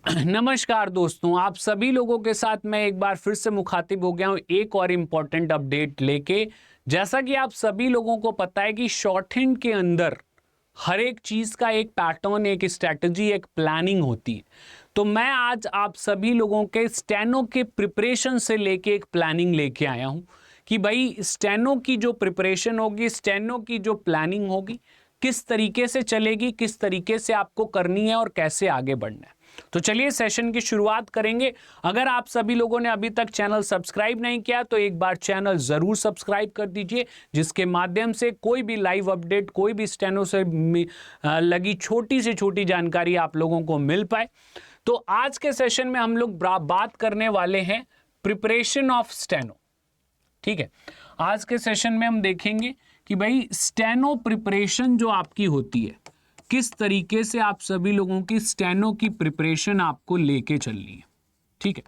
नमस्कार दोस्तों, आप सभी लोगों के साथ मैं एक बार फिर से मुखातिब हो गया हूं एक और इम्पॉर्टेंट अपडेट लेके। जैसा कि आप सभी लोगों को पता है कि शॉर्ट हैंड के अंदर हर एक चीज़ का एक पैटर्न, एक स्ट्रैटेजी, एक प्लानिंग होती है। तो मैं आज आप सभी लोगों के स्टेनो के प्रिपरेशन से लेके एक प्लानिंग लेके आया हूं कि भाई स्टेनो की जो प्रिपरेशन होगी, स्टेनो की जो प्लानिंग होगी, किस तरीके से चलेगी, किस तरीके से आपको करनी है और कैसे आगे बढ़ना है। तो चलिए सेशन की शुरुआत करेंगे। अगर आप सभी लोगों ने अभी तक चैनल सब्सक्राइब नहीं किया तो एक बार चैनल जरूर सब्सक्राइब कर दीजिए, जिसके माध्यम से कोई भी लाइव अपडेट, कोई भी स्टेनो से लगी छोटी से छोटी जानकारी आप लोगों को मिल पाए। तो आज के सेशन में हम लोग बात करने वाले हैं प्रिपरेशन ऑफ स्टेनो। ठीक है, आज के सेशन में हम देखेंगे कि भाई स्टेनो प्रिपरेशन जो आपकी होती है, किस तरीके से आप सभी लोगों की स्टेनो की प्रिपरेशन आपको लेके चलनी है। ठीक है,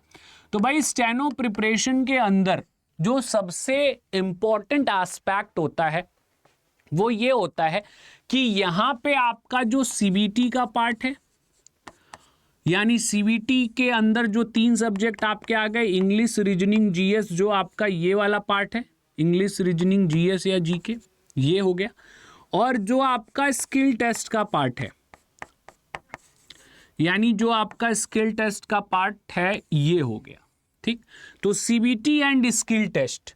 तो भाई स्टेनो प्रिपरेशन के अंदर जो सबसे इंपॉर्टेंट एस्पेक्ट होता है वो ये होता है कि यहां पे आपका जो सीबीटी का पार्ट है, यानी सीबीटी के अंदर जो 3 सब्जेक्ट आपके आ गए, इंग्लिश, रीजनिंग, जीएस, जो आपका ये वाला पार्ट है, इंग्लिश, रीजनिंग, जीएस या जीके, ये हो गया। और जो आपका स्किल टेस्ट का पार्ट है, यानी जो आपका स्किल टेस्ट का पार्ट है, ये हो गया। ठीक, तो सीबीटी एंड स्किल टेस्ट,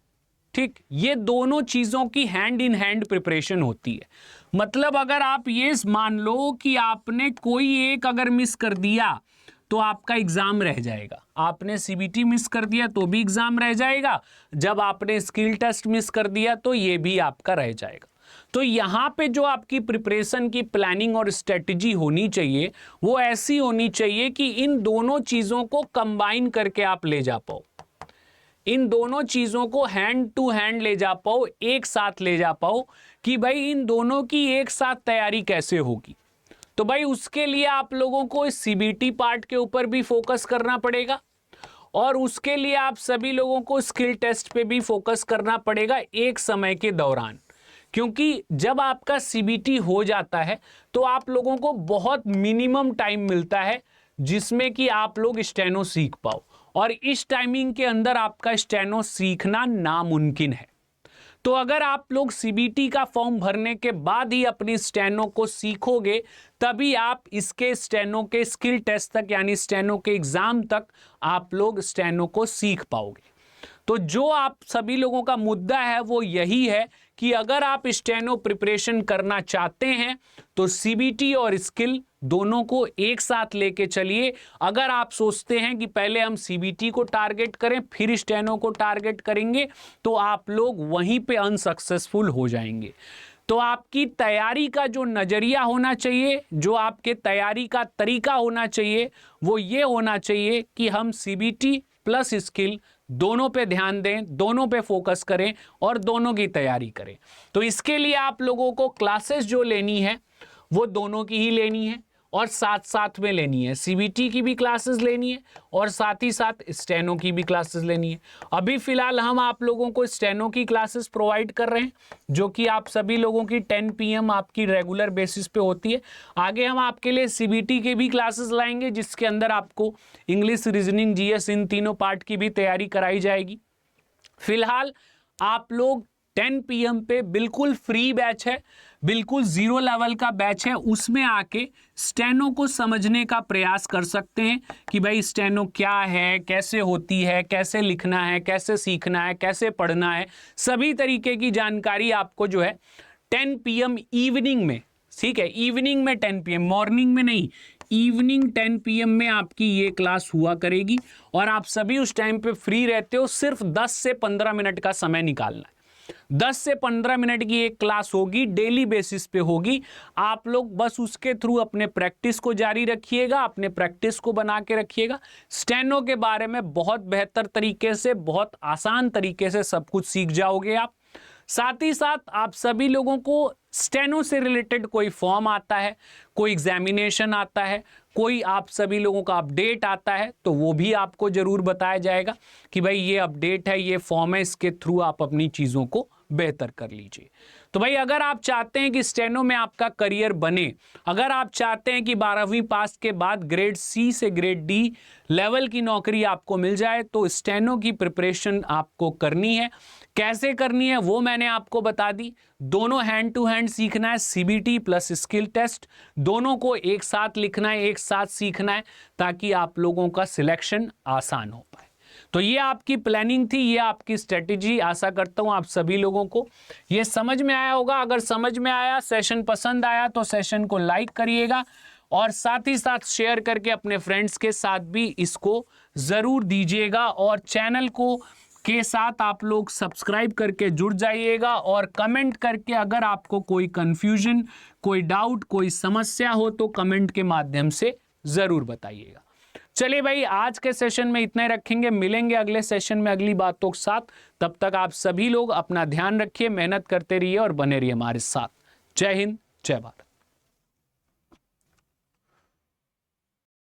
ठीक, ये दोनों चीजों की हैंड इन हैंड प्रिपरेशन होती है। मतलब अगर आप ये मान लो कि आपने कोई एक अगर मिस कर दिया तो आपका एग्जाम रह जाएगा। आपने सीबीटी मिस कर दिया तो भी एग्जाम रह जाएगा, जब आपने स्किल टेस्ट मिस कर दिया तो ये भी आपका रह जाएगा। तो यहां पे जो आपकी प्रिपरेशन की प्लानिंग और स्ट्रेटजी होनी चाहिए वो ऐसी होनी चाहिए कि इन दोनों चीजों को कंबाइन करके आप ले जा पाओ, इन दोनों चीजों को हैंड टू हैंड ले जा पाओ, एक साथ ले जा पाओ कि भाई इन दोनों की एक साथ तैयारी कैसे होगी। तो भाई उसके लिए आप लोगों को इस सीबीटी पार्ट के ऊपर भी फोकस करना पड़ेगा और उसके लिए आप सभी लोगों को स्किल टेस्ट पे भी फोकस करना पड़ेगा एक समय के दौरान। क्योंकि जब आपका सीबीटी हो जाता है तो आप लोगों को बहुत मिनिमम टाइम मिलता है जिसमें कि आप लोग स्टेनो सीख पाओ, और इस टाइमिंग के अंदर आपका स्टेनो सीखना नामुमकिन है। तो अगर आप लोग सीबीटी का फॉर्म भरने के बाद ही अपनी स्टेनो को सीखोगे, तभी आप इसके स्टेनो के स्किल टेस्ट तक, यानी स्टेनो के एग्जाम तक आप लोग स्टेनो को सीख पाओगे। तो जो आप सभी लोगों का मुद्दा है वो यही है कि अगर आप स्टेनो प्रिपरेशन करना चाहते हैं तो सीबीटी और स्किल दोनों को एक साथ लेके चलिए। अगर आप सोचते हैं कि पहले हम सीबीटी को टारगेट करें फिर स्टेनो को टारगेट करेंगे तो आप लोग वहीं पे अनसक्सेसफुल हो जाएंगे। तो आपकी तैयारी का जो नजरिया होना चाहिए, जो आपके तैयारी का तरीका होना चाहिए, वो ये होना चाहिए कि हम सीबीटी प्लस स्किल दोनों पे ध्यान दें, दोनों पे फोकस करें और दोनों की तैयारी करें। तो इसके लिए आप लोगों को क्लासेस जो लेनी है वो दोनों की ही लेनी है और साथ साथ में लेनी है। सीबीटी की भी क्लासेस लेनी है और साथ ही साथ स्टेनो की भी क्लासेस लेनी है। अभी फिलहाल हम आप लोगों को स्टेनो की क्लासेस प्रोवाइड कर रहे हैं, जो कि आप सभी लोगों की 10 PM आपकी रेगुलर बेसिस पे होती है। आगे हम आपके लिए सीबीटी के भी क्लासेस लाएंगे, जिसके अंदर आपको इंग्लिश, रीजनिंग, जीएस, इन तीनों पार्ट की भी तैयारी कराई जाएगी। फिलहाल आप लोग 10 PM पे बिल्कुल फ्री बैच है, बिल्कुल 0 लेवल का बैच है, उसमें आके स्टेनो को समझने का प्रयास कर सकते हैं कि भाई स्टेनो क्या है, कैसे होती है, कैसे लिखना है, कैसे सीखना है, कैसे पढ़ना है। सभी तरीके की जानकारी आपको जो है 10 PM इवनिंग में, ठीक है, इवनिंग में 10 PM, मॉर्निंग में नहीं, इवनिंग 10 PM में आपकी ये क्लास हुआ करेगी और आप सभी उस टाइम पे फ्री रहते हो। सिर्फ 10 से 15 मिनट का समय निकालना है। 10 से 15 मिनट की एक क्लास होगी, डेली बेसिस पे होगी। आप लोग बस उसके थ्रू अपने प्रैक्टिस को जारी रखिएगा, अपने प्रैक्टिस को बना के रखिएगा। स्टेनो के बारे में बहुत बेहतर तरीके से, बहुत आसान तरीके से सब कुछ सीख जाओगे आप। साथ ही साथ आप सभी लोगों को स्टेनो से रिलेटेड कोई फॉर्म आता है, कोई एग्जामिनेशन आता है, कोई आप सभी लोगों का अपडेट आता है, तो वो भी आपको जरूर बताया जाएगा कि भाई ये अपडेट है, ये फॉर्म है, इसके थ्रू आप अपनी चीज़ों को बेहतर कर लीजिए। तो भाई अगर आप चाहते हैं कि स्टेनो में आपका करियर बने, अगर आप चाहते हैं कि 12वीं पास के बाद ग्रेड सी से ग्रेड डी लेवल की नौकरी आपको मिल जाए, तो स्टेनो की प्रिपरेशन आपको करनी है। कैसे करनी है वो मैंने आपको बता दी। दोनों हैंड टू हैंड सीखना है, सीबीटी प्लस स्किल टेस्ट, दोनों को एक साथ लिखना है, एक साथ सीखना है, ताकि आप लोगों का सिलेक्शन आसान हो पाए। तो ये आपकी प्लानिंग थी, ये आपकी स्ट्रेटेजी। आशा करता हूं आप सभी लोगों को ये समझ में आया होगा। अगर समझ में आया, सेशन पसंद आया, तो सेशन को लाइक करिएगा और साथ ही साथ शेयर करके अपने फ्रेंड्स के साथ भी इसको जरूर दीजिएगा। और चैनल को के साथ आप लोग सब्सक्राइब करके जुड़ जाइएगा और कमेंट करके अगर आपको कोई कंफ्यूजन, कोई डाउट, कोई समस्या हो तो कमेंट के माध्यम से जरूर बताइएगा। चलिए भाई, आज के सेशन में इतना ही रखेंगे, मिलेंगे अगले सेशन में अगली बातों के साथ। तब तक आप सभी लोग अपना ध्यान रखिए, मेहनत करते रहिए और बने रहिए हमारे साथ। जय हिंद, जय भारत।